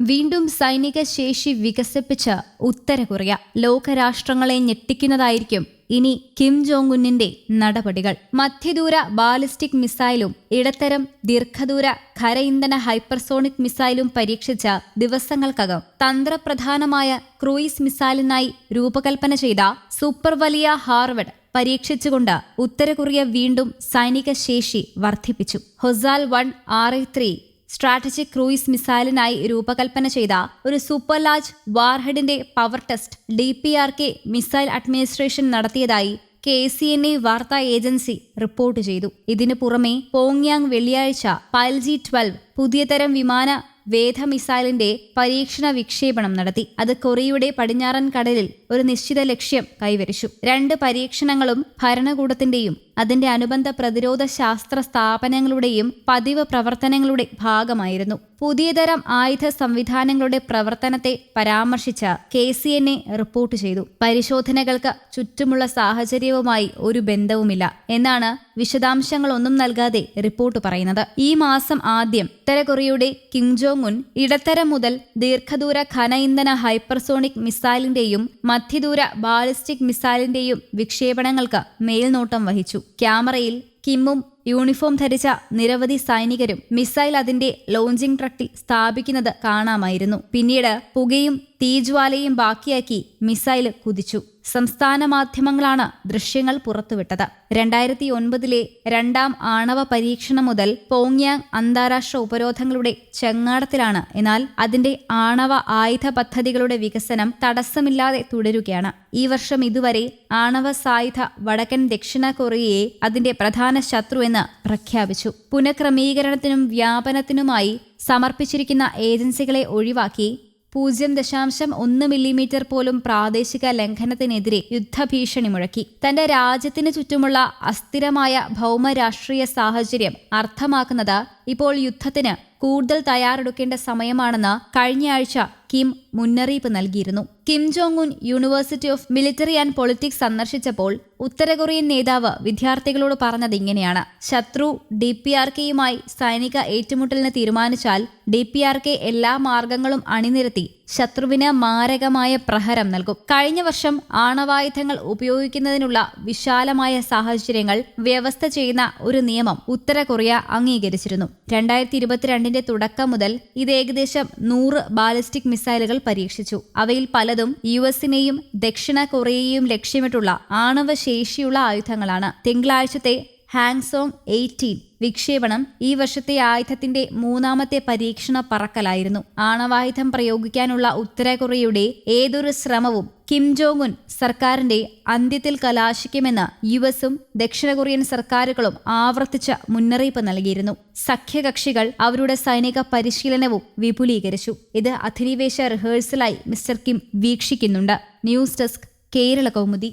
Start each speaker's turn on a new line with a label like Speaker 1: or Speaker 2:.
Speaker 1: വീണ്ടും സൈനിക ശേഷി വികസിപ്പിച്ച ഉത്തര കൊറിയ ലോകരാഷ്ട്രങ്ങളെ ഞെട്ടിക്കുന്നതായിരിക്കും ഇനി കിം ജോങ് ഉന്നിന്റെ നടപടികൾ. മധ്യദൂര ബാലിസ്റ്റിക് മിസൈലും ഇടത്തരം ദീർഘദൂര ഖര ഇന്ധന ഹൈപ്പർസോണിക് മിസൈലും പരീക്ഷിച്ച ദിവസങ്ങൾക്കകം തന്ത്രപ്രധാനമായ ക്രൂയിസ് മിസൈലിനായി രൂപകൽപ്പന ചെയ്ത സൂപ്പർ വലിയ ഹാർവഡ് പരീക്ഷിച്ചുകൊണ്ട് ഉത്തര കൊറിയ വീണ്ടും സൈനിക ശേഷി വർദ്ധിപ്പിച്ചു. ഹൊസാൽ 1 RA-3 സ്ട്രാറ്റജിക് ക്രൂയിസ് മിസൈലിനായി രൂപകൽപ്പന ചെയ്ത ഒരു സൂപ്പർ ലാർജ് വാർഹെഡിന്റെ power test DPRK missile administration നടത്തിയതായി KCNA വാർത്താ ഏജൻസി റിപ്പോർട്ട് ചെയ്തു. ഇതിനു പുറമെ പോങ്യാങ് വെള്ളിയാഴ്ച പൈൽജി-12 പുതിയ തരം വിമാന വേധ മിസൈലിന്റെ പരീക്ഷണ വിക്ഷേപണം നടത്തി. അത് കൊറിയയുടെ പടിഞ്ഞാറൻ കടലിൽ ഒരു നിശ്ചിത ലക്ഷ്യം കൈവരിച്ചു. 2 പരീക്ഷണങ്ങളും ഭരണകൂടത്തിന്റെയും അതിന്റെ അനുബന്ധ പ്രതിരോധ ശാസ്ത്ര സ്ഥാപനങ്ങളുടെയും പതിവ് പ്രവർത്തനങ്ങളുടെ ഭാഗമായിരുന്നു. പുതിയതരം ആയുധ സംവിധാനങ്ങളുടെ പ്രവർത്തനത്തെ പരാമർശിച്ച് KCNA റിപ്പോർട്ട് ചെയ്തു. പരിശോധനകൾക്ക് ചുറ്റുമുള്ള സാഹചര്യവുമായി ഒരു ബന്ധവുമില്ല എന്നാണ് വിശദാംശങ്ങളൊന്നും നൽകാതെ റിപ്പോർട്ട് പറയുന്നത്. ഈ മാസം ആദ്യം ഉത്തര കൊറിയയുടെ കിം ജോങ് ഉൻ ഇടത്തരം മുതൽ ദീർഘദൂര ഖന ഇന്ധന ഹൈപ്പർസോണിക് മിസൈലിന്റെയും മധ്യദൂര ബാലിസ്റ്റിക് മിസൈലിന്റെയും വിക്ഷേപണങ്ങൾക്ക് മേൽനോട്ടം വഹിച്ചു. ക്യാമറയിൽ കിമ്മും യൂണിഫോം ധരിച്ച നിരവധി സൈനികരും മിസൈൽ അതിന്റെ ലോഞ്ചിംഗ് ട്രക്കിൽ സ്ഥാപിക്കുന്നത് കാണാമായിരുന്നു. പിന്നീട് പുകയും തീജ്വാലയും ബാക്കിയാക്കി മിസൈൽ കുതിച്ചു. സംസ്ഥാന മാധ്യമങ്ങളാണ് ദൃശ്യങ്ങൾ പുറത്തുവിട്ടത്. 2009 രണ്ടാം ആണവ പരീക്ഷണം മുതൽ പോങ്യാങ് അന്താരാഷ്ട്ര ഉപരോധങ്ങളുടെ ചെങ്ങാടത്തിലാണ്. എന്നാൽ അതിന്റെ ആണവ ആയുധ പദ്ധതികളുടെ വികസനം തടസ്സമില്ലാതെ തുടരുകയാണ്. ഈ വർഷം ഇതുവരെ ആണവ സായുധ വടക്കൻ ദക്ഷിണ കൊറിയയെ അതിന്റെ പ്രധാന ശത്രു എന്ന് പ്രഖ്യാപിച്ചു. പുനഃക്രമീകരണത്തിനും വ്യാപനത്തിനുമായി സമർപ്പിച്ചിരിക്കുന്ന ഏജൻസികളെ ഒഴിവാക്കി 0.1 മില്ലിമീറ്റർ പോലും പ്രാദേശിക ലംഘനത്തിനെതിരെ യുദ്ധഭീഷണി മുഴക്കി. തന്റെ രാജ്യത്തിന് ചുറ്റുമുള്ള അസ്ഥിരമായ ഭൗമരാഷ്ട്രീയ സാഹചര്യം അർത്ഥമാക്കുന്നത് ഇപ്പോൾ യുദ്ധത്തിന് കൂടുതൽ തയ്യാറെടുക്കേണ്ട സമയമാണെന്ന് കഴിഞ്ഞയാഴ്ച കിം മുന്നറിയിപ്പ് നൽകിയിരുന്നു. Kim Jong Un university of military and politics സന്ദർശിച്ചപ്പോൾ ഉത്തര കൊറിയൻ നേതാവ് വിദ്യാർത്ഥികളോട് പറഞ്ഞത് ഇങ്ങനെയാണ്: ശത്രു DPRKയുമായി സൈനിക ഏറ്റുമുട്ടലിന് തീരുമാനിച്ചാൽ DPRK എല്ലാ മാർഗങ്ങളും അണിനിരത്തി ശത്രുവിന് മാരകമായ പ്രഹരം നൽകും. കഴിഞ്ഞ വർഷം ആണവായുധങ്ങൾ ഉപയോഗിക്കുന്നതിനുള്ള വിശാലമായ സാഹചര്യങ്ങൾ വ്യവസ്ഥ ചെയ്യുന്ന ഒരു നിയമം ഉത്തര കൊറിയ അംഗീകരിച്ചിരുന്നു. 2022 തുടക്കം മുതൽ ഇത് ഏകദേശം 100 ബാലിസ്റ്റിക് മിസൈലുകൾ പരീക്ഷിച്ചു. അവയിൽ പലതും US-നെയും ദക്ഷിണ കൊറിയയെയും ലക്ഷ്യമിട്ടുള്ള ആണവ ശേഷിയുള്ള ആയുധങ്ങളാണ്. തിങ്കളാഴ്ചത്തെ ഹാങ്സോങ് 18 വിക്ഷേപണം ഈ വർഷത്തെ ആയുധത്തിന്റെ 3ാമത്തെ പരീക്ഷണ പറക്കലായിരുന്നു. ആണവായുധം പ്രയോഗിക്കാനുള്ള ഉത്തര കൊറിയയുടെ ഏതൊരു ശ്രമവും കിം ജോങ് ഉൻ സർക്കാരിന്റെ അന്ത്യത്തിൽ കലാശിക്കുമെന്ന് US-ഉം ദക്ഷിണ കൊറിയൻ സർക്കാരുകളും ആവർത്തിച്ച മുന്നറിയിപ്പ് നൽകിയിരുന്നു. സഖ്യകക്ഷികൾ അവരുടെ സൈനിക പരിശീലനവും വിപുലീകരിച്ചു. ഇത് അധിനിവേശ റിഹേഴ്സലായി മിസ്റ്റർ കിം വീക്ഷിക്കുന്നുണ്ട്. News desk, Kerala Kaumudi.